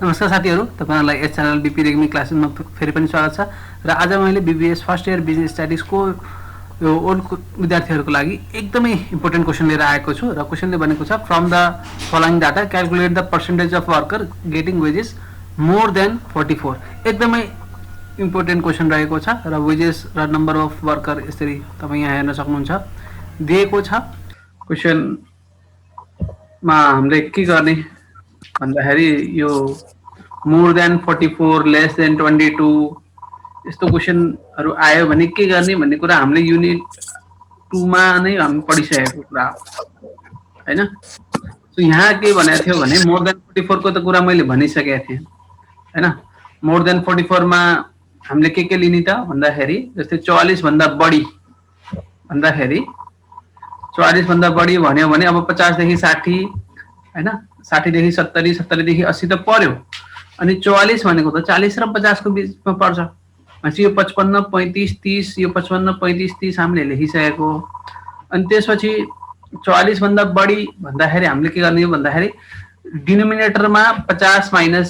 नमस्कार साथीहरु, तपाईहरुलाई यस च्यानल बीपी रेग्मी क्लासेसमा फेरि पनि स्वागत छ र आज मैले बीबीएस फर्स्ट इयर बिजनेस स्टडीजको यो ओल्ड विद्यार्थीहरुको लागि एकदमै इम्पोर्टेन्ट क्वेशन लिएर आएको छु र क्वेशनले भनेको छ from the following data calculate the percentage of worker getting wages more than 44। एकदमै इम्पोर्टेन्ट क्वेशन रहेको छ र वेजेस र नम्बर अफ वर्कर यसरी तपाई यहाँ हेर्न सक्नुहुन्छ दिएको छ। क्वेशनमा हामीले के गर्ने भन्दाखेरि यो मोर देन 44 लेस देन 22 यस्तो क्वेशनहरु आयो भने के गर्ने भन्ने कुरा हामीले युनिट 2 मा नै हामी पढिसकेको कुरा हैन। सो यहाँ के भनेको थियो भने मोर देन 44 को त कुरा मैले भनिसकेको थिएँ हैन। मोर देन 44 मा हामीले के लिने त भन्दाखेरि जस्तै 44 भन्दा बढी भन्दाखेरि 44 भन्दा बढी भन्यो भने अब 50 देखि 60 हैन, 60 देखि 70, 70 देखि 80 त पर्यो। अनि 44 भनेको त 40 र 50 को बीचमा पर्छ। भनेपछि यो 55 35 30 यो 55 35 30 हामीले लेखिसकेको। अनि त्यसपछि 44 भन्दा बढी भन्दाखेरि हामीले के गर्ने हो भन्दाखेरि डिनोमिनेटरमा 50 माइनस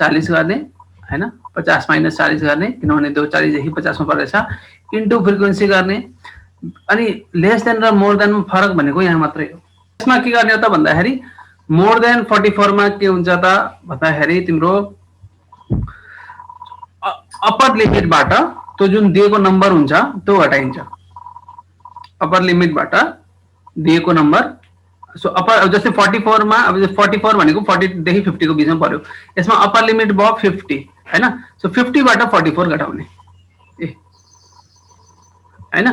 40 गर्ने हैन, 50 माइनस 40 गर्ने किनभने त्यो 40 देखि 50 मा परेछ इन्टु फ्रिक्वेन्सी गर्ने। अनि लेस देन र मोर देन मा फरक भनेको यहाँ मात्रै हो। यसमा के गर्ने हो त भन्दाखेरि मोर देन 44 मा के हुन्छ त भन्दाखेरि तिम्रो अप्पर लिमिटबाट त्यो जुन दिएको नम्बर हुन्छ त्यो हटाइन्छ। अप्पर लिमिटबाट दिएको नम्बर सो अप्पर जस्तै 44 मा अब 44 भनेको 40 देखि 50 को बीचमा पर्यो। यसमा अप्पर लिमिट भयो 50 हैन। सो 50 बाट 44 घटाउने हैन,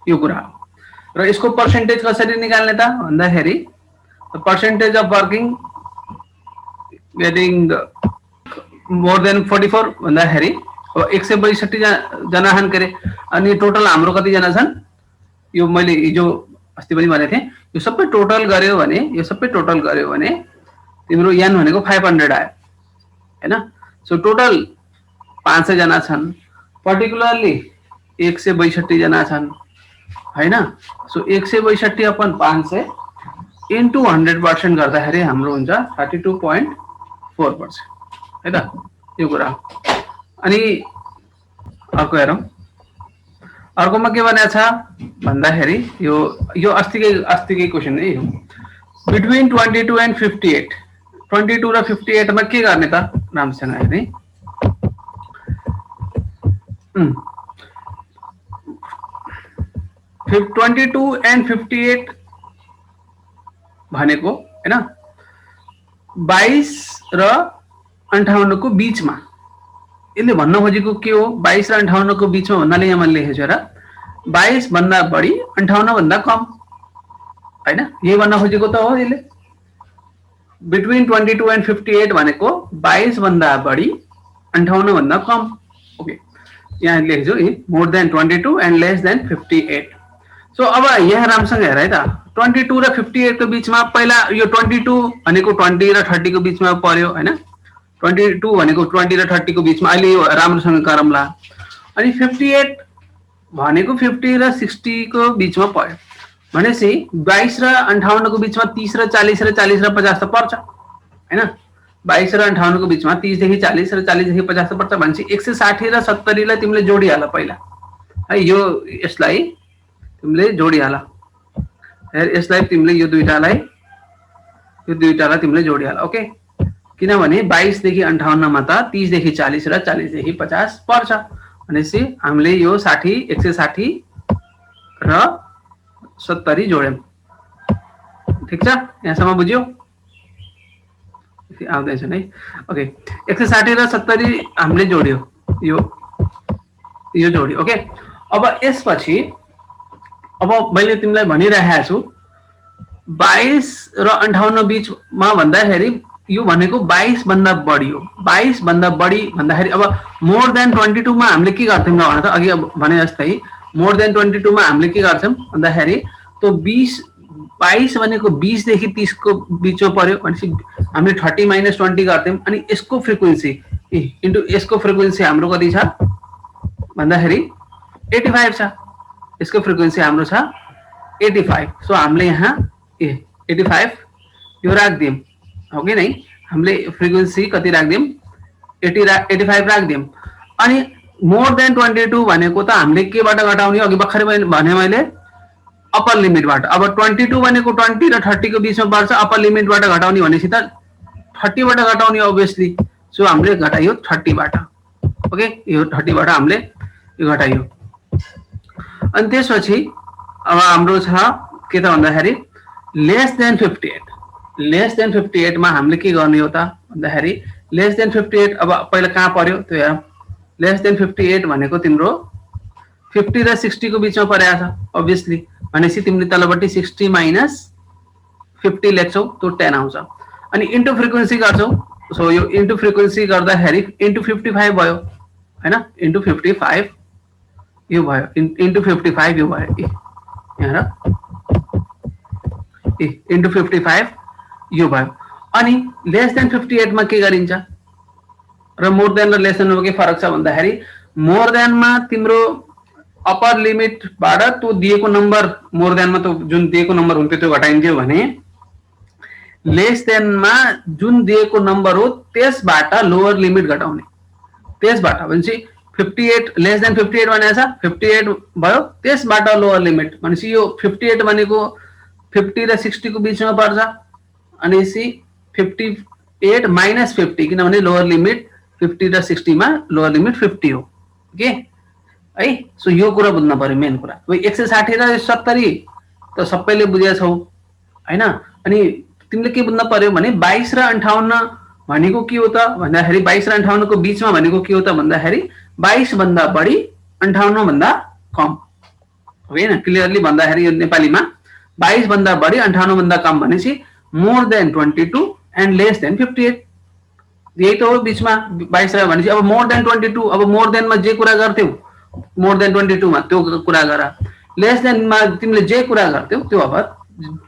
यो कुरा हो। र यसको पर्सेन्टेज कसरी निकाल्ने त भन्दाखेरि percentage of working getting more than 44 भन्दाखेरि 162 जना छन् के अनि टोटल हाम्रो कति जना छन् यो मैले हिजो अस्ति पनि भनेको थिएँ। यो सबै टोटल गर्यो भने तिम्रो n भनेको 500 आयो हैन। सो टोटल 500 जना छन्, पर्टिकुलरली 162 जना छन् हैन। सो 162 अपन 500 इन्टु 100% गर्दाखेरि हाम्रो हुन्छ 32.4% है त, यो कुरा। अनि अर्को हेरौँ, अर्कोमा के भनेको छ भन्दाखेरि यो अस्तिकै क्वेशन है। बिट्विन 22 एन्ड 58 22 र 58 मा के गर्ने त राम्रोसँग हेर्ने। 22 एन्ड 58 भनेको हैन 22 र 58 को बीचमा। यसले भन्न खोजेको के हो 22 र 58 को बीचमा भन्नाले यहाँ मैले लेखेको छु र 22 भन्दा बढी 58 भन्दा कम हैन, यही भन्न खोजेको त हो। यसले बिट्विन 22 एन्ड 58 भनेको 22 भन्दा बढी 58 भन्दा कम। ओके, यहाँ लेखेछु more than 22 and less than 58। So अब यहाँ राम्रोसँग हेर है त 22 र 58 को बीचमा पहिला यो 22 भनेको 20 र 30 को बीचमा पर्यो हैन। 22 भनेको 20 र 30 को बीचमा अहिले यो राम्रोसँग गरौँला। अनि 58 भनेको 50 र 60 को बीचमा पर्यो भनेपछि 22 र 58 को बीचमा 30 र 40 र 40 र 50 त पर्छ हैन। 22 र 58 को बीचमा 30 देखि 40 र 40 देखि 50 त पर्छ भनेपछि 160 र 70 लाई तिमीले जोडिहाल पहिला है। यो यसलाई तिमीले जोडिहाल, यसलाई तिमीले यो दुईटालाई तिमीले जोडिहाल। ओके, किनभने 22 देखि 58 मा त 30 देखि 40 र 40 देखि 50 पर्छ भनेपछि हामीले यो 160 र 70 जोड्यौं। ठीक छ, यहाँसम्म बुझ्यो? आउँदैछ है। ओके, 160 र 70 हामीले जोड्यो, यो जोड्यो। ओके, अब यसपछि अब मैले तिमीलाई भनिरहेको छु 22 र 58 बीचमा भन्दाखेरि यो भनेको 22 भन्दा बढी हो। 22 भन्दा बढी भन्दाखेरि अब मोर देन 22 मा हामीले के गर्थ्यौं न भने त अघि भने जस्तै मोर देन 22 मा हामीले के गर्थ्यौं भन्दाखेरि त्यो 22 भनेको 20 देखि 30 को बीचमा पर्यो भनेपछि हामीले 30 माइनस 20 गर्थ्यौं। अनि यसको फ्रिक्वेन्सी इन्टु यसको फ्रिक्वेन्सी हाम्रो कति छ भन्दाखेरि 85 छ। यसको फ्रिक्वेन्सी हाम्रो छ 85। सो हामीले यहाँ 85 यो राख्दियौं हो कि नै। हामीले फ्रिक्वेन्सी कति राख्दियौं 85 राख्दियौं अनि मोर देन 22 भनेको त हामीले केबाट घटाउने अघि भर्खरै भने मैले अप्पर लिमिटबाट अब 22 भनेको 20 र 30 को बीचमा पर्छ अप्पर लिमिटबाट घटाउने भनेपछि त 30 बाट घटाउने obviously सो हामीले घटायो 30 बाट ओके यो 30 बाट हामीले यो घटायो अनि त्यसपछि अब हाम्रो छ के त भन्दाखेरि लेस देन 58 मा हामीले के गर्ने हो त भन्दाखेरि लेस देन 58 अब पहिला कहाँ पर्यो त्यो हेरौं लेस देन 58 भनेको तिम्रो 50 र 60 को बीचमा परेको छ obviously भनेपछि तिमीले तलपट्टि 60 माइनस 50 लेख्छौ त्यो 10 आउँछ अनि इन्टु फ्रिक्वेन्सी गर्छौ सो यो इन्टु फ्रिक्वेन्सी गर्दाखेरि इन्टु 55 भयो हैन इन्टु 55 यो भयो इन्टु 55 यो भयो यहाँ इन्टु 55 यो भयो अनि लेस देन 58 मा के गरिन्छ र मोर देन र लेस देन मा के फरक छ भन्दाखेरि मोर देन मा तिम्रो अप्पर लिमिट बाट त्यो दिएको नम्बर मोर देन मा त जुन दिएको नम्बर हुन्थ्यो त्यो घटाइन्थ्यो भने लेस देन मा जुन दिएको नम्बर हो त्यसबाट लोअर लिमिट घटाउने त्यसबाट भनेपछि 58 लेस देन 58 भनेको छ 58 भयो त्यसबाट लोअर लिमिट भनेपछि यो 58 भनेको 50 र 60 को बीचमा पर्छ अनि सी 58 माइनस 50 किनभने लोअर लिमिट 50 र 60 मा लोअर लिमिट 50 हो ओके है सो यो कुरा बुझ्न पर्यो मेन कुरा 160 र 70 त सबैले बुझेछौ हैन अनि तिमीले के बुझ्न पर्यो भने 22 र 58 भनेको के हो त भन्दाखेरि 22 र 58 को बीचमा भनेको के हो त भन्दाखेरि 22 भन्दा बढी 58 भन्दा कम हैन क्लियरली भन्दाखेरि यो नेपालीमा 22 भन्दा बढी 58 भन्दा कम भनेपछि more than 22 and less than 58 यही त हो बीचमा 22 र भनेपछि अब मोर देन 22 अब मोर देन मा जे कुरा गर्थ्यौ मोर देन 22 मा त्यो कुरा गर लेस देन मा तिमीले जे कुरा गर्थ्यौ त्यो अब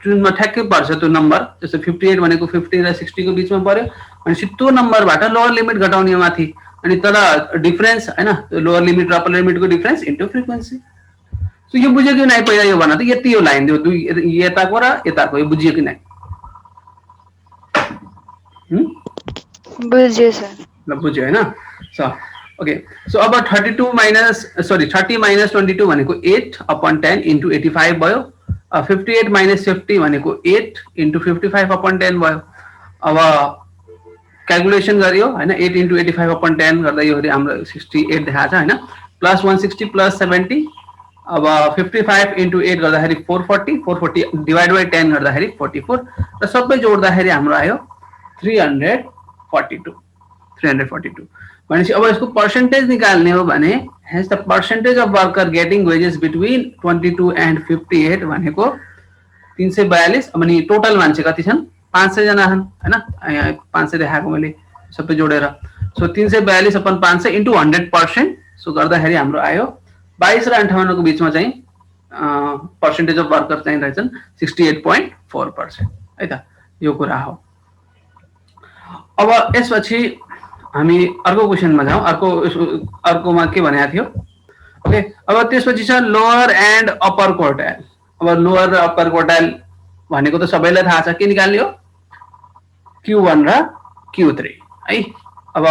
जुनमा ठ्याक्कै पर्छ त्यो नम्बर जस्तो 58 भनेको 50 र 60 को बीचमा पर्यो अनि त्यो नम्बरबाट लोअर लिमिट घटाउने माथि अनि तर डिफरेन्स हैन लोअर लिमिट र अप्पर लिमिटको डिफरेन्स इन्टु फ्रिक्वेन्सी सो यो बुझ्यो कि नै पहिला यो भन त यति यो लाइन दियो दुई यताको र यताको यो बुझियो कि नै बुझ्यो सर ल बुझ्यो हैन सो ओके सो अब 30 माइनस 22 भनेको 8 अपॉन 10 इन्टु 85 भयो 58 माइनस 50 भनेको 8 इन्टु 55 अपॉन 10 भयो अब क्याल्कुलेसन गरियो हैन 8 इन्टु 85 अपॉन 10 गर्दा यो हाम्रो 68 देखाछ हैन प्लस 160 प्लस 70 अब 55 इन्टु 8 गर्दाखेरि 440 डिवाइड बाइ 10 गर्दाखेरि 44 र सबै जोड्दाखेरि हाम्रो आयो 342 भनेपछि अब यसको पर्सेन्टेज निकाल्ने हो भने hence the percentage of worker getting wages between 22 and 58 भनेको 342 अनि टोटल मान्छे कति छन् 500 जना छन् हैन यहाँ 500 देखाएको मैले सबै जोडेर सो 342 अपन 500 इन्टु 100% सो गर्दाखेरि हाम्रो आयो 22 र 58 को बीचमा चाहिँ पर्सेन्टेज अफ वर्कर चाहिँ रहेछन् 68.4% है त यो कुरा हो अब यसपछि हामी अर्को क्वेशनमा जाउँ अर्कोमा के भनेको थियो ओके अब त्यसपछि छ लोअर एन्ड अप्पर क्वार्टाइल अब लोअर र अप्पर क्वार्टाइल भनेको त सबैलाई थाहा छ के निकाल्ने हो Q1 र Q3 है अब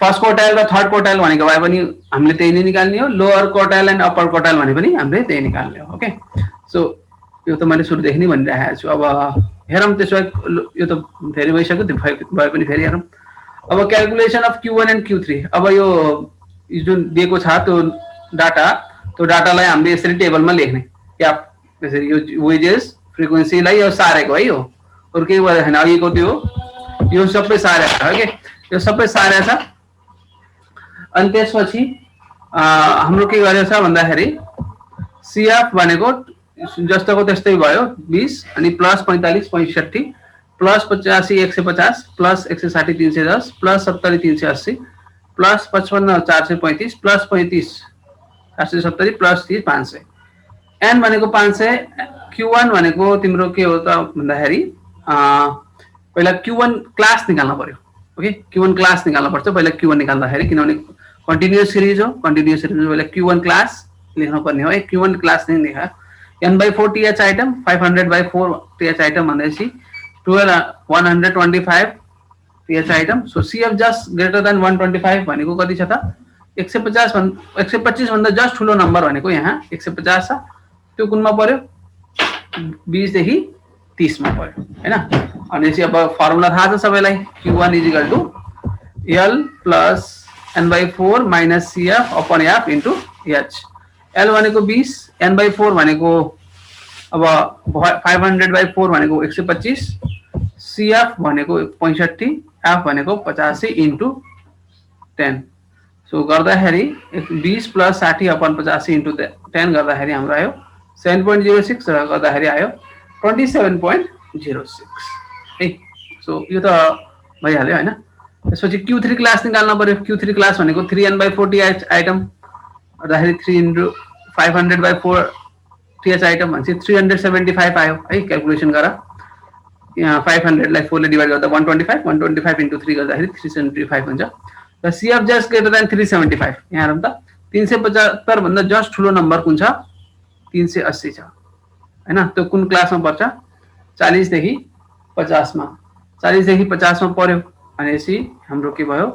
फर्स्ट क्वार्टाइल र थर्ड क्वार्टाइल भनेको भए पनि हामीले त्यही नै निकाल्ने हो lower quartile and upper quartile भने पनि हामीले त्यही निकाल्ने हो ओके सो यो त मैले सुरुदेखि नै भनिरहेको छु अब हेरौँ त्यसो यो त धेरै भइसक्यो त्यो भए पनि फेरि हेरौँ अब calculation of Q1 and Q3 अब यो जुन दिएको छ त्यो डाटालाई हामीले यसरी टेबलमा लेख्ने क्या यसरी यो वेजेस फ्रिक्वेन्सीलाई यो सारेको है यो अरु केही भएर हैन अघिको त्यो यो सबै सारेको है के यो सबै सारेको छ अनि त्यसपछि हाम्रो के गरेको छ भन्दाखेरि CF भनेको जस्तोको त्यस्तै भयो 20 अनि plus 45 65 plus 85 150 plus 160 310 plus 70 380 plus 55 435 plus 35 470 plus 30 500 N भनेको 500 Q1 भनेको तिम्रो के हो त भन्दाखेरि पहिला Q1 क्लास निकाल्न पर्यो ओके Q1 क्लास निकाल्न पर्छ पहिला Q1 निकाल्दाखेरि किनभने कन्टिन्युअस सिरिज हो कन्टिन्युअस सिरिज पहिला Q1 क्लास लेख्नु पर्ने हो Q1 क्लास नै लेखा n/4 th item 500/4 th item भनेपछि 125 T H item. So CF just greater than 125 भनेको कति छ त 125 भन्दा जस्ट ठुलो नम्बर भनेको यहाँ 150 छ. त्यो कुनमा पर्यो 20 देखि 30 मा पर्यो हैन. अनि चाहिँ अब फर्मुला थाहा छ सबैलाई q1 L plus n/4 minus cf upon f into h. L भनेको 20, n/4 भनेको अब 500/4 भनेको 125, cf भनेको 65, f भनेको 85 into 10. सो गर्दाखेरि 20 प्लस 60 अपन 85 into 10 गर्दाखेरि हाम्रो आयो 7.06 र गर्दाखेरि आयो 27.06 है. सो यो त भइहाल्यो हैन. त्यसपछि Q3 क्लास निकाल्न पर्यो. Q3 क्लास भनेको 3n/40 आइटम गर्दाखेरि 3 into 500/4 टीएच आइटम भनेपछि 375 आयो है. क्याल्कुलेसन गर यहाँ 500 लाई 4 ले डिवाइड गर्दा 125 into 3 गर्दाखेरि 375 हुन्छ. र CF जस्ट ग्रेटर देन 375 यहाँ हेरौँ त 375 भन्दा जस्ट ठुलो नम्बर कुन छ 380 छ हैन. त्यो कुन क्लासमा पर्छ 40 देखि 50 मा. 40 देखि 50 मा पर्यो भनेपछि हाम्रो के भयो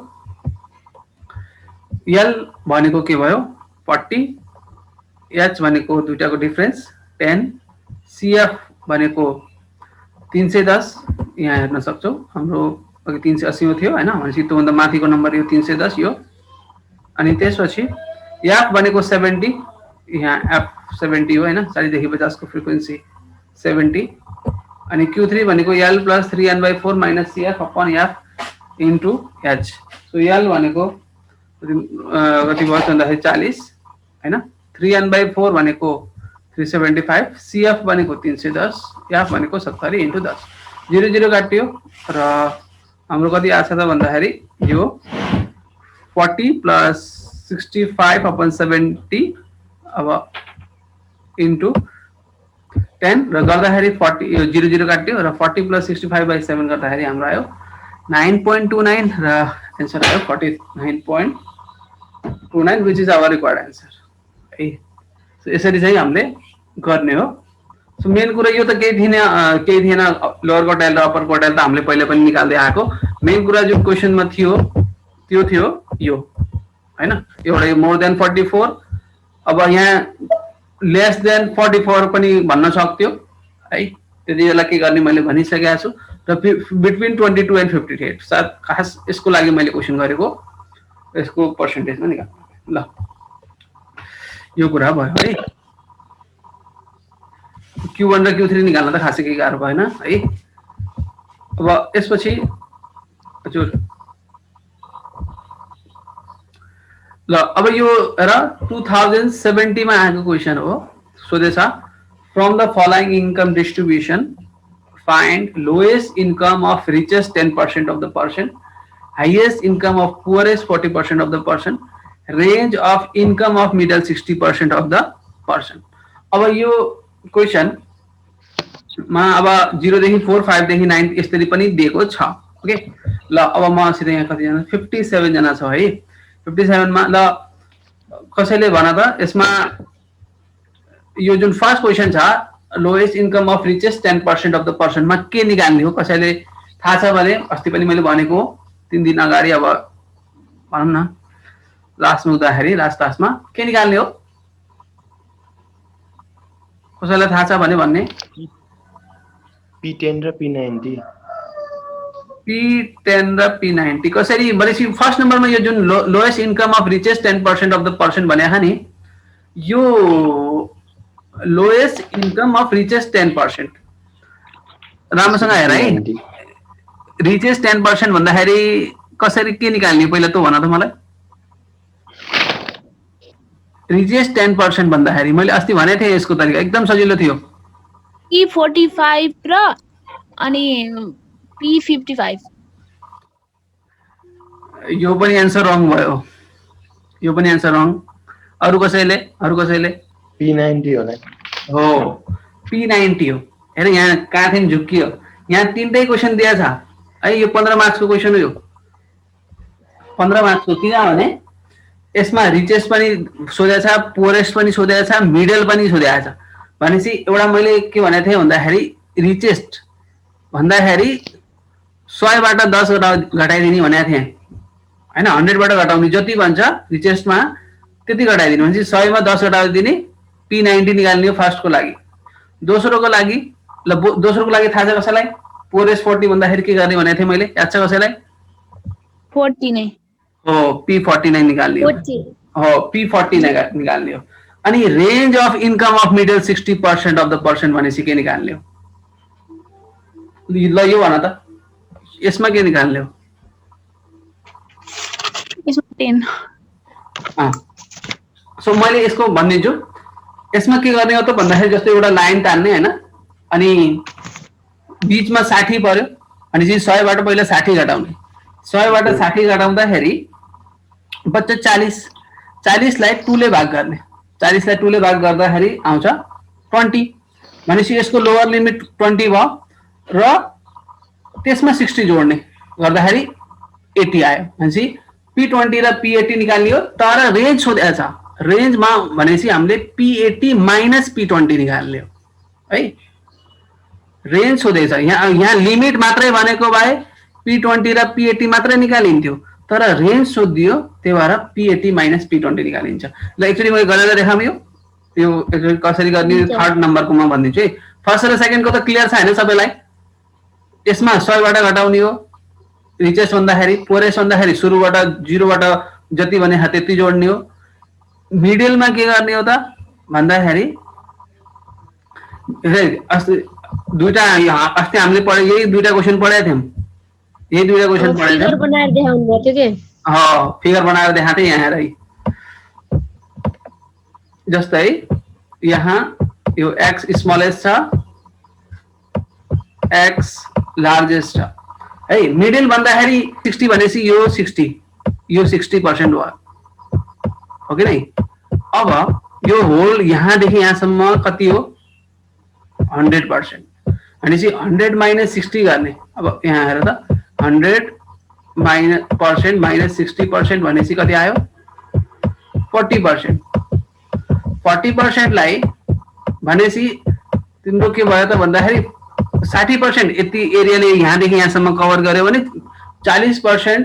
L भनेको के भयो 40, H भनेको दुईटाको डिफरेन्स 10, CF भनेको 310 यहाँ हेर्न सक्छौ. हाम्रो अघि 380 मा थियो हैन. भनेपछि त्यो भन्दा माथिको नम्बर यो 310 यो. अनि त्यसपछि F भनेको 70 यहाँ F 70 हो हैन. 40 देखि 50 को फ्रिक्वेन्सी 70. अनि Q3 भनेको L plus 3n/4 minus CF upon F into H. So L भनेको कति भयो भन्दाखेरि 40 हैन. 3n/4 भनेको 375, CF भनेको 310, F भनेको 70 into 10. 0 0 काट्यो र हाम्रो कति आछ त भन्दाखेरि यो 40 plus 65 upon 70 अब into 10 र गर्दाखेरि 40 यो 0 0 काट्यो र 40 plus 65/7 गर्दाखेरि हाम्रो आयो 9.29 र आन्सर आयो 49.29 which is our required answer है. सो यसरी चाहिँ हामीले गर्ने हो. सो मेन कुरा यो त केही थिएन लोअर क्वार्टाइल र अप्पर क्वार्टाइल त हामीले पहिले पनि निकाल्दै आएको. मेन कुरा जो क्वेशनमा थियो त्यो थियो यो हैन. एउटा मोर देन 44. अब यहाँ लेस देन 44 पनि भन्न सक्थ्यो है. त्यति बेला के गर्ने मैले भनिसकेको छु. र बिट्विन 22 and 58 सायद खास यसको लागि मैले क्वेशन गरेको यसको पर्सेन्टेजमा निकाल्नु. ल यो कुरा भयो है. Q1 र Q3 निकाल्न त खासै केही गाह्रो भएन है. अब यसपछि हजुर ल अब यो हेर 2070 मा आएको क्वेशन हो. सोधेछ from the following income distribution find lowest income of richest 10% of the person, highest income of poorest 40% of the person, range of income of middle 60% of the person. अब यो क्वेशन मा अब 0 देखि 4 5 देखि 9 यसरी पनि दिएको छ. ओके ल अब म सिधै यहाँ कति जना 57 जना छ है. 57 मा ल कसैले भन त यसमा यो जुन फर्स्ट क्वेशन छ lowest income of richest 10% of the person मा के निकाल्ने हो कसैले थाहा छ भने अस्ति पनि मैले भनेको 3 दिन अगाडि. अब भनौं न लास्टमा उदाहरण लास्टमा के निकाल्ने हो कसैलाई थाहा छ भने भन्ने. P10 र P90. P10 र P90 कसरी भनेपछि फर्स्ट नम्बरमा यो जुन lowest income of richest 10% of the person भनेको नि यो लोएस्ट इन्कम अफ रिचेस्ट 10%. राम्रोसँग हेर है. रिचेस्ट 10% भन्दाखेरि कसरी के निकाल्ने पहिला त भन त मलाई. रिचेस्ट 10% भन्दाखेरि मैले अस्ति भनेको थिएँ यसको तरिका एकदम सजिलो थियो. P45 र अनि P55. यो पनि आन्सर रङ भयो. यो पनि आन्सर रङ. अरु कसैले P90 होला. हो P90 हो. हेर यहाँ काथिन झुक्कियो. यहाँ तीनटै क्वेशन दिया छ है. यो 15 मार्क्स को क्वेशन हो. यो 15 मार्क्स को किनभने यसमा रिचेस्ट पनि सोधेको छ, पोरेस्ट पनि सोधेको छ, मिडल पनि सोधेको छ. भनेपछि एउटा मैले के भनेको थिएँ भन्दाखेरि रिचेस्ट भन्दाखेरि 100 बाट 10 घटाइदिने भनेको थिएँ हैन 100 बाट घटाउने जति भन्छ रिचेस्टमा त्यति घटाइदिनु भनेपछि 100 मा 10 घटाइदिने P90 निकाल्ने हो फर्स्टको लागि दोस्रोको लागि ल दोस्रोको लागि थाहा छ कसैलाई 4s40 भन्दाखेरि के गर्ने भनेको थिएँ मैले याद छ कसैलाई 40 नै हो P49 निकाल्ने हो 40 हो P40 निकाल्ने हो अनि range of income of middle 60% of the person भनेपछि के निकाल्ने हो ल यो भन त यसमा के निकाल्ने हो यसमा 10 सो मैले यसको भनिदिन्छु यसमा के गर्ने हो त भन्दाखेरि जस्तो एउटा लाइन तान्ने हैन अनि बीचमा 60 पर्यो अनि चाहिँ 100 बाट पहिला 60 घटाउने 100 बाट 60 घटाउँदाखेरि बच्चा 40 लाई 2 ले भाग गर्ने 40 लाई 2 ले भाग गर्दाखेरि आउँछ 20 भनेपछि यसको लोअर लिमिट 20 भयो र त्यसमा 60 जोड्ने गर्दाखेरि 80 आयो भनेपछि P20 र P80 निकाल्ने हो तर रेन्ज सोधेको छ रेन्जमा भनेपछि हामीले P80 माइनस P20 निकाल्ने हो है रेन्ज सोधेको छ यहाँ लिमिट मात्रै भनेको भए P20 र P80 मात्रै निकालिन्थ्यो तर रेन्ज सोधियो त्यही भएर P80 माइनस P20 निकालिन्छ ल एक्चुअली मैले गरेर देखाउँ यो कसरी गर्ने थर्ड नम्बरको म भनिदिन्छु है फर्स्ट र सेकेन्डको त क्लियर छ हैन सबैलाई यसमा 100 बाट घटाउने हो रिचेस्ट भन्दाखेरि 4s भन्दाखेरि सुरुबाट 0 बाट जति भने त्यति जोड्ने हो मिडलमा के गर्ने हो त भन्दाखेरि अस्ति दुईटा अस्ति हामीले पढे यही दुईटा क्वेशन पढेका थियौं यही दुईटा क्वेशन पढेका फिगर बनाएर देखाउनु भयो थियो के फिगर बनाएर देखाथे यहाँ हेरै जस्तै यहाँ यो x स्मलेस्ट छ x लार्जेस्ट छ है मिडल भन्दाखेरि 60 भनेपछि यो 60% हो हो कि नै अब यो होल यहाँदेखि यहाँसम्म कति हो 100% भनेपछि 100 माइनस 60 गर्ने अब यहाँ हेर त 100% माइनस 60% भनेपछि कति आयो 40% लाई भनेपछि तिम्रो के भयो त भन्दाखेरि 60% यति एरियाले यहाँदेखि यहाँसम्म कभर गर्यो भने 40%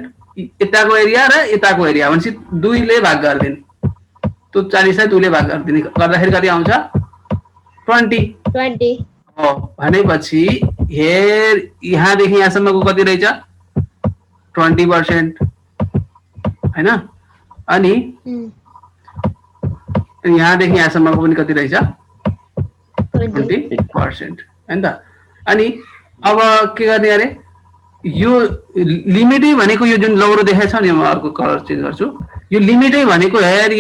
यताको एरिया र यताको एरिया भनेपछि 2 ले भाग गर्दिने त्यो 40 लाई 2 ले भाग गर्दिने गर्दाखेरि कति आउँछ 20 हो भनेपछि हेर यहाँदेखि यहाँसम्मको कति रहेछ 20% हैन अनि यहाँदेखि यहाँसम्मको पनि कति रहेछ 20% हैन त अनि अब के गर्ने अरे यो लिमिटै भनेको यो जुन लौरो देखाएको छ नि म अर्को कलर चेन्ज गर्छु यो लिमिटै भनेको हेर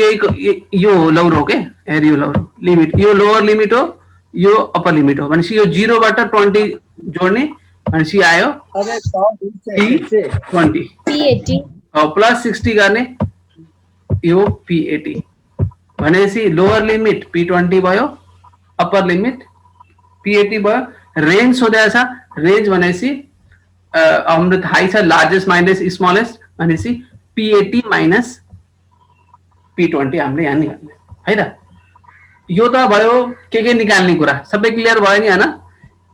यो लौरो हो के हेर यो लौरो लिमिट यो लोअर लिमिट हो यो अप्पर लिमिट हो भनेपछि यो 0 बाट 20 जोड्ने भनेपछि आयो P20 प्लस 60 गर्ने यो P80 भनेपछि लोअर लिमिट P20 भयो अप्पर लिमिट P80 भयो रेन्ज सोधेको छ रेन्ज भनेपछि हाम्रो थाहै छ लार्जेस्ट माइनस स्मलेस्ट भनेपछि P80 माइनस P20 हामीले यहाँ निकाल्ने है त यो त भयो के निकाल्ने कुरा सबै क्लियर भयो नि हैन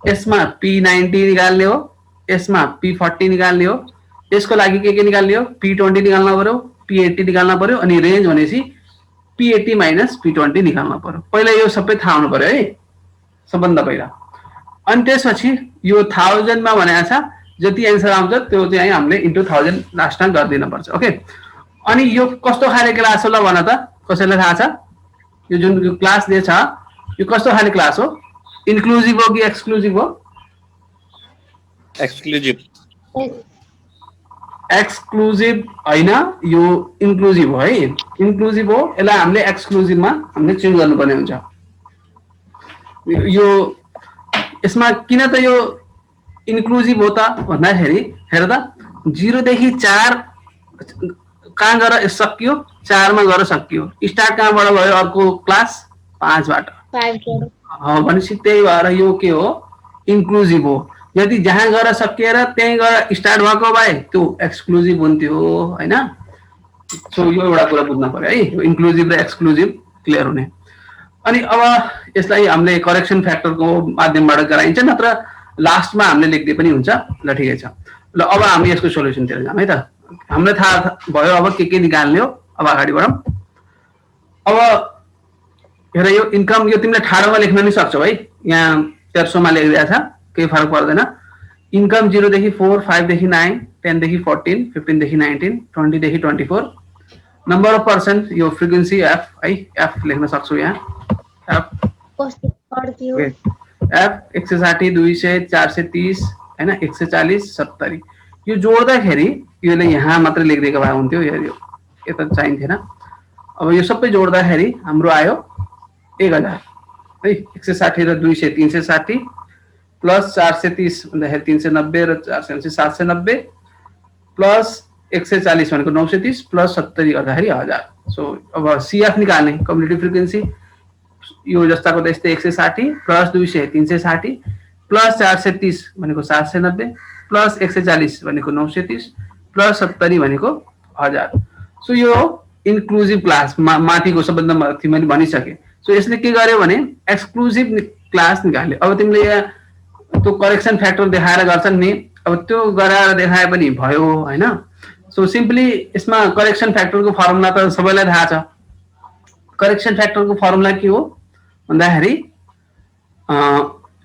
यसमा P90 निकाल्ने हो यसमा P40 निकाल्ने हो यसको लागि के निकाल्ने हो P20 निकाल्न पर्यो P80 निकाल्न पर्यो अनि रेन्ज भनेपछि P80 माइनस P20 निकाल्न पर्यो पहिला यो सबै थाहा हुनु पर्यो है सबभन्दा पहिला अनि त्यसपछि यो 1000 मा भनेको छ जति एन्सर आउँछ त्यो चाहिँ हामीले इन्टु 1000 लास्टमा गर्दिन पर्छ ओके अनि यो कस्तो खाले क्लास हो ल भन त कसैलाई थाहा छ यो जुन क्लास दिएछ यो कस्तो खाले क्लास हो इन्क्लुजिभ हो कि एक्सक्लुजिभ हो एक्सक्लुजिभ हैन यो इन्क्लुजिभ हो है इन्क्लुजिभ हो यसलाई हामीले एक्सक्लुजिभमा हामीले चेन्ज गर्नुपर्ने हुन्छ यो यसमा किन त यो इन्क्लुजिभ हो त भन्दाखेरि हेर त 0 देखि 4 कहाँ गएर सकियो 4 मा गएर सकियो स्टार्ट कहाँबाट भयो अर्को क्लास 5 बाट भनेपछि त्यही भएर यो के हो इन्क्लुजिभ हो यदि जहाँ गएर सकिएर त्यही गएर स्टार्ट भएको भए त्यो एक्सक्लुजिभ हुन्थ्यो हैन सो यो एउटा कुरा बुझ्न पर्यो है यो इन्क्लुजिभ र एक्सक्लुजिभ क्लियर हुने अनि अब यसलाई हामीले करेक्सन फ्याक्टरको माध्यमबाट गराइन्छ नत्र लास्टमा हामीले लेख्दै पनि हुन्छ ल ठिकै छ ल अब हामी यसको सोलुसनतिर जाम है त। हामीलाई थाहा भयो अब के निकाल्ने हो। अब अगाडि बढौँ। अब हेर यो इन्कम यो तिमीले ठाडोमा लेख्न नि सक्छौ है। यहाँ 1300 मा लेखिदिएको छ, केही फरक पर्दैन। इन्कम 0 देखि 4, 5 देखि 9, 10 देखि 14, 15 देखि 19, 20 देखि 24। नम्बर अफ पर्सन यो फ्रिक्वेन्सी एफ है, एफ लेख्न सक्छौ यहाँ। एफ कस्तो पढ्थ्यो? एफ 160, 200, 430 हैन, 140, 70 यो जोड्दाखेरि योले यहाँ मात्र लेखिदिएको भए हुन्थ्यो। यो यता चाहिन्थेन। अब यो सबै जोड्दाखेरि हाम्रो आयो 1000 है। 160 र 200 360 प्लस 430 भन्दाखेरि 390 र 480 790 प्लस 140 भनेको 930 प्लस 70 गर्दाखेरि 1000। सो अब सीएफ निकाल्ने कम्युनिटी फ्रिक्वेन्सी यो जस्ताको त्यस्तै 160 प्लस 200 360 प्लस 430 भनेको 790 प्लस 140 भनेको 930 प्लस 70 भनेको 1000। सो यो इन्क्लुजिभ क्लास माथिको सबभन्दा माथि मैले भनिसके। सो यसले के गर्यो भने एक्सक्लुजिभ क्लास निकाल्यो। अब तिमीले यहाँ त्यो करेक्सन फ्याक्टर देखाएर गर्छन् नि, अब त्यो गराएर देखाए पनि भयो हैन। सो सिम्पली यसमा करेक्सन फ्याक्टरको फर्मुला त सबैलाई थाहा छ। करेक्सन फ्याक्टरको फर्मुला के हो भन्दाखेरि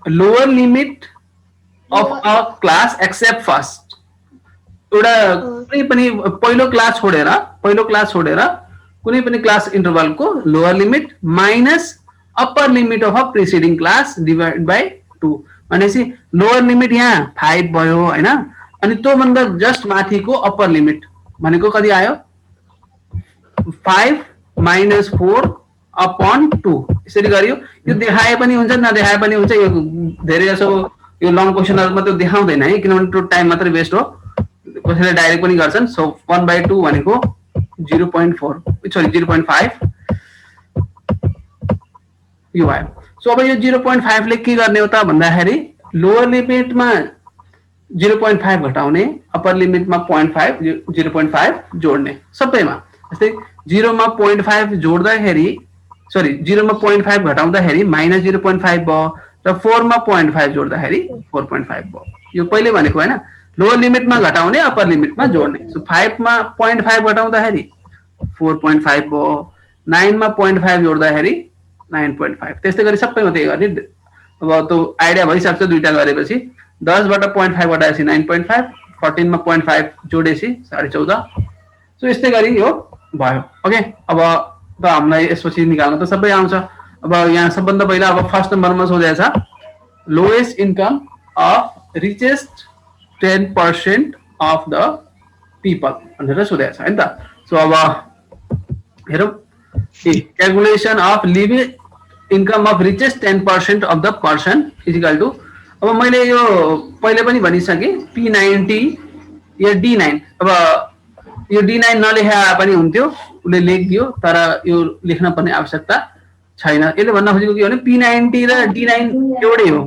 lower limit of a class except first. एउटा कुनै पनि पहिलो क्लास छोडेर कुनै पनि क्लास इन्टरभलको lower limit minus upper limit of a preceding class divide by 2 भनेपछि लोअर लिमिट यहाँ 5 भयो हैन। अनि त्यो भन्दा जस्ट माथिको अप्पर लिमिट भनेको कति आयो 5 माइनस 4 अपॉन 2 यसरी गरियो। यो देखाए पनि हुन्छ नदेखाए पनि हुन्छ। यो धेरै जसो यो लङ क्वेशनहरुमा त्यो देखाउँदैन है, किनभने त्यो टाइम मात्र वेस्ट हो। कसैले डाइरेक्ट पनि गर्छन्। सो 1/2 भनेको 0.4 सरी 0.5 यो आयो। सो अब यो 0.5 ले के गर्ने हो त भन्दाखेरि लोअर लिमिटमा 0.5 घटाउने, अप्पर लिमिटमा 0.5 0.5 जोड्ने सबैमा। जस्तै 0 मा 0.5 जोड्दाखेरि सरी 0 मा 0.5 घटाउँदाखेरि माइनस 0.5 भयो र 4 मा 0.5 जोड्दाखेरि 4.5 भयो। यो पहिले भनेको हैन, लोअर लिमिटमा घटाउने अप्पर लिमिटमा जोड्ने। सो 5 मा 0.5 घटाउँदाखेरि 4.5 भयो, 9 मा 0.5 जोड्दाखेरि 9.5। त्यस्तै गरी सबैमा त्यही गर्ने। अब त्यो आइडिया भइसक्छ दुईटा गरेपछि। 10 बाट 0.5 घटाएपछि 9.5, 14 मा 0.5 जोडेपछि 14.5। सो यस्तै गरी यो भयो। ओके, अब त हामीलाई यसपछि निकाल्न त सबै आउँछ। अब यहाँ सबभन्दा पहिला अब फर्स्ट नम्बरमा सोधेको छ lowest income of richest 10% of the people भनेर सोधेको छ हैन त। सो अब हेरौँ calculation of living income of richest 10% of the person is equal to. अब मैले यो पहिले पनि भनिसकेँ P90 या D9। अब यो D9 नलेखा पनि हुन्थ्यो, उसले लेखिदियो, तर यो लेख्न पर्ने आवश्यकता छैन। यसले भन्न खोजेको के भने P90 र D9 एउटै हो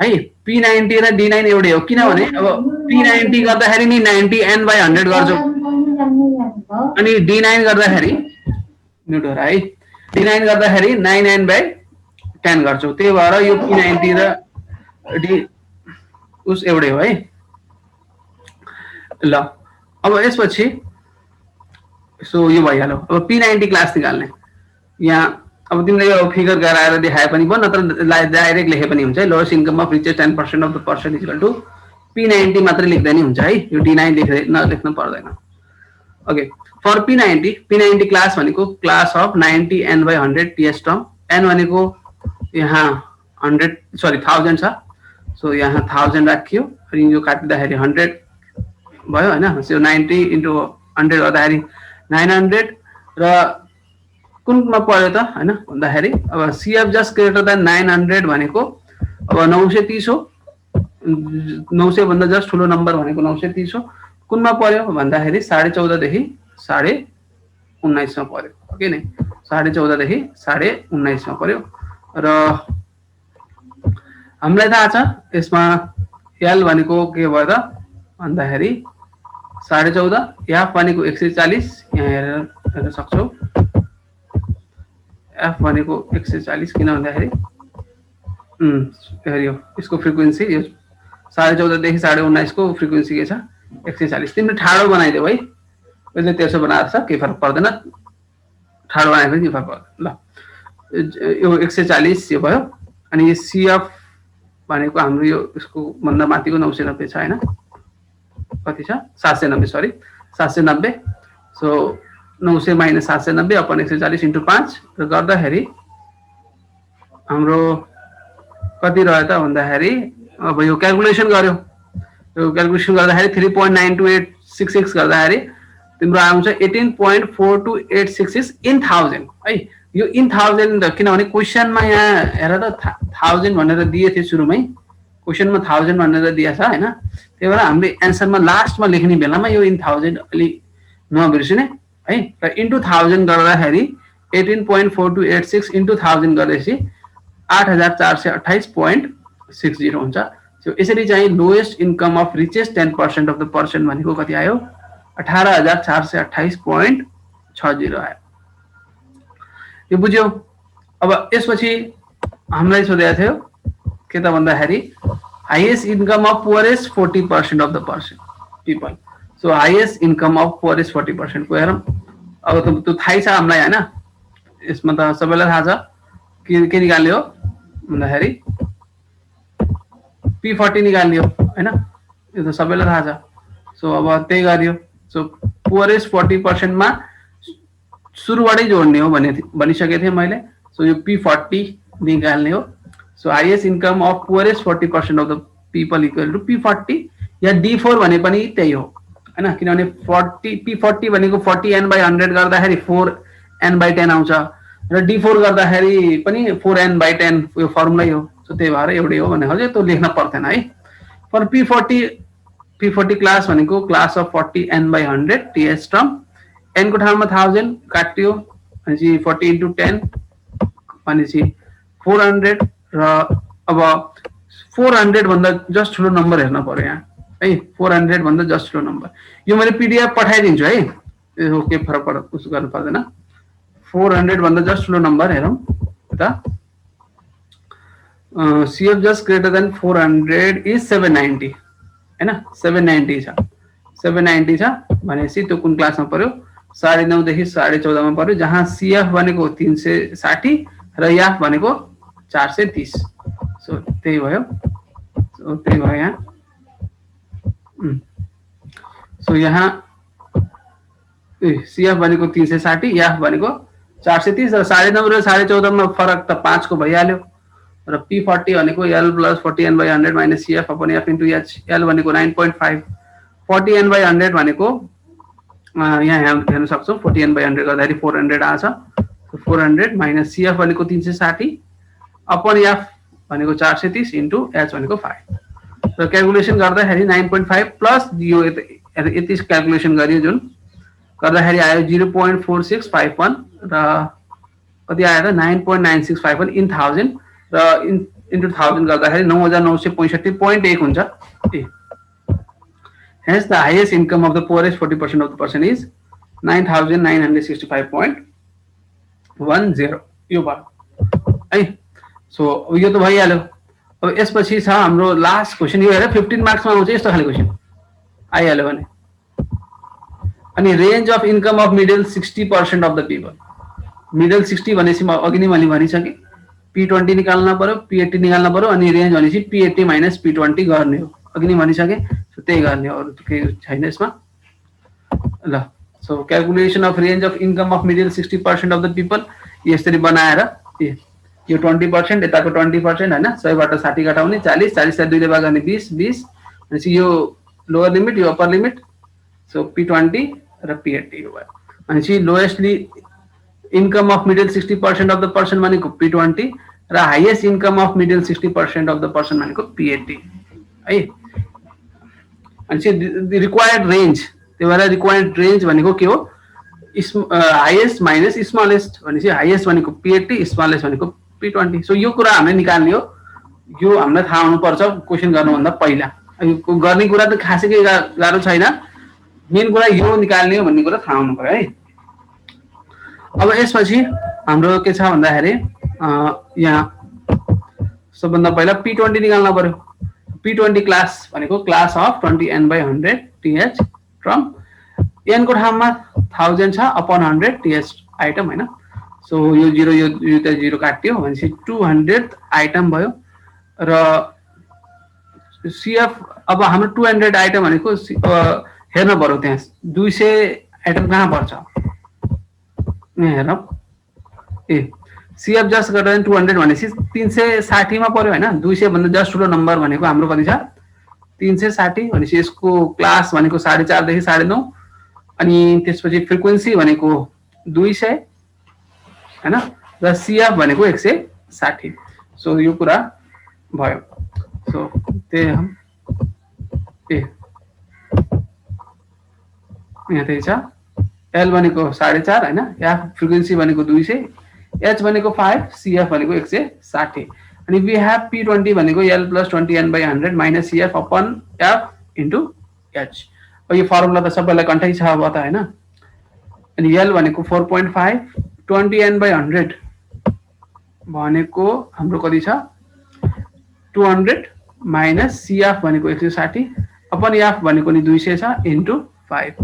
है। P90 र D9 एउटै हो, किनभने अब P90 गर्दाखेरि नि 90n/100 गर्छौ अनि D9 गर्दाखेरि न्युटन है, D9 गर्दाखेरि 9n/10 गर्छौ। त्यही भएर यो P90 र D उस एउटै हो है। ल अब यसपछि सो यो भइहाल्यो। अब P90 क्लास निकाल्ने। यहाँ अब तिमीले यो फिगर गराएर देखाए पनि भयो, नत्र डाइरेक्ट लेखे पनि हुन्छ है। Lowest income of richest 10% of the person equal to P90 मात्र लेख्दा नि हुन्छ है, यो D9 लेख्न पर्दैन। ओके, फर P90 क्लास भनेको class of 90n/100 TS term. n भनेको यहाँ 1000 छ। सो यहाँ 1000 राखियो अनि यो काट्दाखेरि 100 भयो हैन। सो 90 इन्टु 100 गर्दाखेरि 900 र कुनमा पर्यो त हैन भन्दाखेरि अब CF जस्ट ग्रेटर देन 900 भनेको अब 930 हो। 900 भन्दा जस्ट ठुलो नम्बर भनेको 930 हो। कुनमा पर्यो भन्दाखेरि 14.5 देखि 19.5 मा पर्यो। ओके नि, 14.5 देखि 19.5 मा पर्यो। र हामीलाई थाहा छ यसमा L भनेको के भयो त भन्दाखेरि 14.5, F भनेको 140, यहाँ हेर्न सक्छौ F भनेको 140 किन भन्दाखेरि हेरियो यसको फ्रिक्वेन्सी यो 14.5 देखि 19.5 को फ्रिक्वेन्सी के छ 140। तिमीले ठाडो बनाइदेऊ है, यसले त्यसो बनाएर छ केही फरक पर्दैन, ठाडो बनाएपछि केही फरक पर्दैन। ल यो 140 यो भयो। अनि CF भनेको हाम्रो यो यसको भन्दा माथिको 990 छ हैन, कति छ 790, sorry 790। So 900 minus 790 upon 140 into 5 र गर्दाखेरि हाम्रो कति रह्यो त भन्दाखेरि अब यो क्याल्कुलेसन गर्यो, यो क्याल्कुलेसन गर्दाखेरि 3.92866 गर्दाखेरि तिम्रो आउँछ 18.42866 इन 1000 है। यो इन 1000 किनभने क्वेशनमा यहाँ हेर त 1000 भनेर दिए थियो सुरुमै, क्वेशनमा 1000 भनेर दिएछ हैन, त्यही भएर हामीले एन्सरमा लास्टमा लेख्ने बेलामा यो इन 1000 अलि नबिर्सिने है। र इन्टु 1000 गर्दाखेरि 18.4286 इन्टु 1000 गरेपछि 8428.60 हुन्छ। सो यसरी चाहिँ lowest income of richest 10% of the person भनेको कति आयो 18,428.60 आयो। यो बुझ्यौ। अब यसपछि हामीलाई सोधेको थियो के त भन्दाखेरि highest income of poorest 40% of the person people. So highest income of poorest 40% को हेरौँ। अब त्यो थाहै छ हामीलाई हैन, यसमा त सबैलाई थाहा छ के निकाल्ने हो भन्दाखेरि P40 निकाल्ने हो हैन, यो त सबैलाई थाहा छ। सो अब त्यही गरियो। सो पुअरेस्ट 40% मा सुरुबाटै जोड्ने हो भनिसकेको थिएँ मैले। सो यो P40 निकाल्ने हो। So highest income of poorest 40% of the people equal to P40 या D4 भने पनि त्यही हो हैन, किनभने 40 P40 भनेको 40n/100 गर्दाखेरि 4n/10 आउँछ र D4 गर्दाखेरि पनि 4n/10 यो फर्मुलै हो। सो त्यही भएर एउटै हो भन्ने खोजे, त्यो लेख्न पर्दैन है। फर P40 क्लास भनेको class of 40n/100 TS term, n को ठाउँमा 1000 काट्यो भनेपछि 40 इन्टु 10 भनेपछि 400 र अब 400 भन्दा जस्ट ठुलो नम्बर हेर्न पर्यो यहाँ है, 400 भन्दा जस्ट ठुलो नम्बर। यो मैले PDF पठाइदिन्छु है, यो के फरक पर्छ उस गर्नु पर्दैन। 400 भन्दा जस्ट ठुलो नम्बर हेरौँ त। CF just greater then 400 is 790 हैन, 790 छ। 790 छ भनेपछि त्यो कुन क्लासमा पर्यो 9.5 देखि 14.5 मा पर्यो, जहाँ CF भनेको 360 र YF भनेको 430। सो त्यही भयो। सो त्यही भयो यहाँ। सो यहाँ CF भनेको 360, YF भनेको 430 र 9.5 र 14.5 मा फरक त 5 को भइहाल्यो। र P40 भनेको L + 40n/100 - CF / F * H। L भनेको 9.5, 40n/100 भनेको यहाँ हेर्न सक्छौं 40n/100 गर्दाखेरि 400 आछ। 400 - CF भनेको 360 / F भनेको 430 * H भनेको 5। र क्याल्कुलेसन गर्दाखेरि 9.5 प्लस यो यति क्याल्कुलेसन गरियो जुन गर्दाखेरि आयो 0.4651 र कति आयो त 9.9651 इन 1000 र इन्टु 1000 गर्दाखेरि 9965.1 हुन्छ। Hence the highest income of the poorest 40% of the person is 9,965.10 यो भयो है। सो यो त भइहाल्यो। अब यसपछि छ हाम्रो लास्ट क्वेशन, यो हेर 15 मार्क्स मा आउँछ यस्तो खाले क्वेशन आइहाल्यो भने। अनि range of income of middle 60% of the people. Middle 60 भनेपछि म अघि नै मैले भनिसके P20 निकाल्न पर्यो, P80 निकाल्न पर्यो, अनि रेन्ज भनेपछि P80 - P20 गर्ने हो, अघि नै भनिसके। सो त्यही गर्ने हो, अरु केही छैन यसमा। ल so calculation of range of income of middle 60% of the people यसरी बनाएर यो 20% यताको 20% हैन, 100 बाट 60 घटाउने 40, 40 लाई 2 ले भाग गर्ने 20, 20 भनेपछि यो लोअर लिमिट यो अप्पर लिमिट। सो P20 र P80 हो भयो। भनेपछि lowest income of middle 60% of the person भनेको P20 र highest income of middle 60% of the person भनेको P80 है। अनि रिक्वायर्ड रेन्ज, त्यो भएर रिक्वायर्ड रेन्ज भनेको के हो हाईएस्ट माइनस स्मलेस्ट भनेपछि हाईएस्ट भनेको P80, स्मलेस्ट भनेको P20। सो यो कुरा हामीले निकाल्ने हो, यो हामीलाई थाहा हुनु पर्छ क्वेशन गर्नुभन्दा पहिला। यो गर्ने कुरा त खासै केही गाह्रो छैन, मेन कुरा यो निकाल्ने हो भन्ने कुरा थाहा हुनु पर्यो है। अब यसपछि हाम्रो के छ भन्दाखेरि यहाँ सबभन्दा पहिला P20 निकाल्न पर्यो। P20 क्लास भनेको class of 20n/100 th from n को ठाउँमा 1000 छ अपॉन 100 th आइटम हैन सो यो 0 यो त 0 काट्यो भनेपछि 200 आइटम भयो र CF अब हाम्रो 200 आइटम भनेको हेर्न पर्यो त्यहाँ 200 आइटम कहाँ पर्छ यहाँ हेरौँ ए CF जस्ट गरेर 200 भनेपछि 360 मा पर्यो हैन 200 भन्दा जस्ट ठुलो नम्बर भनेको हाम्रो कति छ 360 भनेपछि यसको क्लास भनेको 4.5 देखि 9.5 अनि त्यसपछि फ्रिक्वेन्सी भनेको 200 हैन र CF भनेको 160 सो यो कुरा भयो सो त्यही हम ए यहाँ त्यही छ L भनेको 4.5 हैन F फ्रिक्वेन्सी भनेको 200 H भनेको 5 CF भनेको 160 अनि we have P20 भनेको L plus 20n/100 minus CF upon F into H अब यो फर्मुला त सबैलाई कन्ठै छ अब त हैन अनि L भनेको 4.5 20n/100 भनेको हाम्रो कति छ 200 minus CF भनेको 160 upon F भनेको नि 200 छ into 5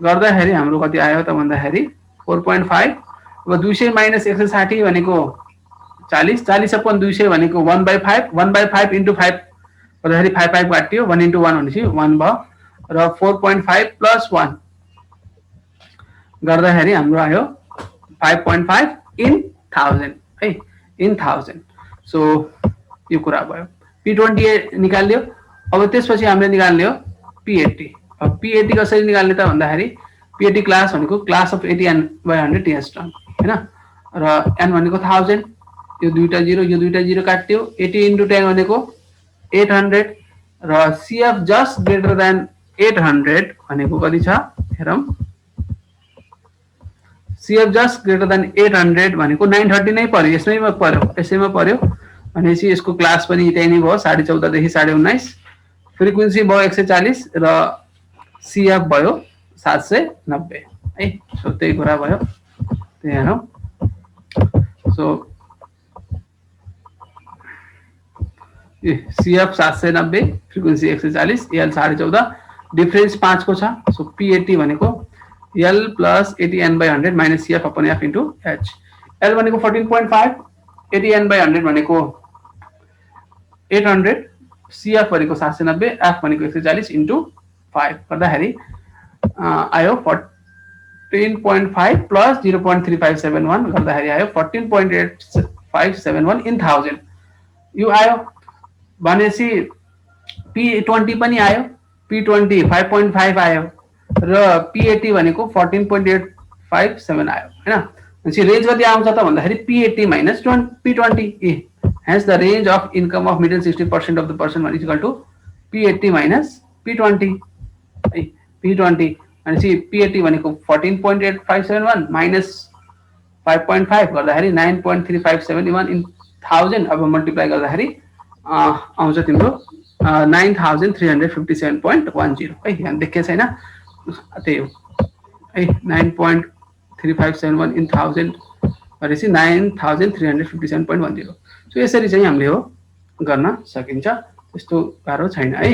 गर्दाखेरि हाम्रो कति आयो त भन्दाखेरि 4.5 अब 200 minus 160 भनेको 40 40 upon 200 भनेको 1/5 1/5 into 5 गर्दाखेरि 5 काट्यो 1 into 1 भनेपछि 1 भयो र 4.5 plus 1 गर्दाखेरि हाम्रो आयो 5.5 in 1000 है in 1000 सो यो कुरा भयो P20 निकाल्यो अब त्यसपछि हामीले निकाल्ने हो P80 अब P80 कसरी निकाल्ने त भन्दाखेरि P80 क्लास भनेको class of 80n/100 th term हैन र n भनेको 1000 यो दुईटा 0 यो दुईटा 0 काट्यो 80 into 10 भनेको 800 र CF जस्ट ग्रेटर देन 800 भनेको कति छ हेरौं CF जस्ट ग्रेटर देन 800 भनेको 930 नै पर्यो यसैमा पर्यो भनेपछि यसको क्लास पनि त्यही नै भयो 14.5 देखि 19.5 फ्रिक्वेन्सी भयो 140 र CF भयो 790 है सो त्यही कुरा भयो त्यही हेरौं so CF 790 frequency 140 L 14.5 difference 5 को छ सो P80 भनेको L plus 80n/100 minus CF upon F into H L भनेको 14.5 80n/100 भनेको 800 CF भनेको 790 F भनेको 140 into 5 गर्दाखेरि आयो 14.5 plus 0.3571 गर्दाखेरि आयो 14.8571 in 1000 यो आयो भनेपछि P20 पनि आयो P20 5.5 आयो र P80 भनेको 14.857 आयो हैन भनेपछि रेन्ज कति आउँछ त भन्दाखेरि P80 minus P20 hence the range of income of middle 60% of the person is equal to P80 minus P20 P20 भनेपछि P80 भनेको 14.8571 minus 5.5 गर्दाखेरि 9.3571 in 1000 अब मल्टिप्लाई गर्दाखेरि आउँछ तिम्रो 9357.10 है यहाँ देखिए छैन त्यही हो है 9.3571 in 1000 भनेपछि 9357.10 सो यसरी चाहिँ हामीले हो गर्न सकिन्छ त्यस्तो गाह्रो छैन है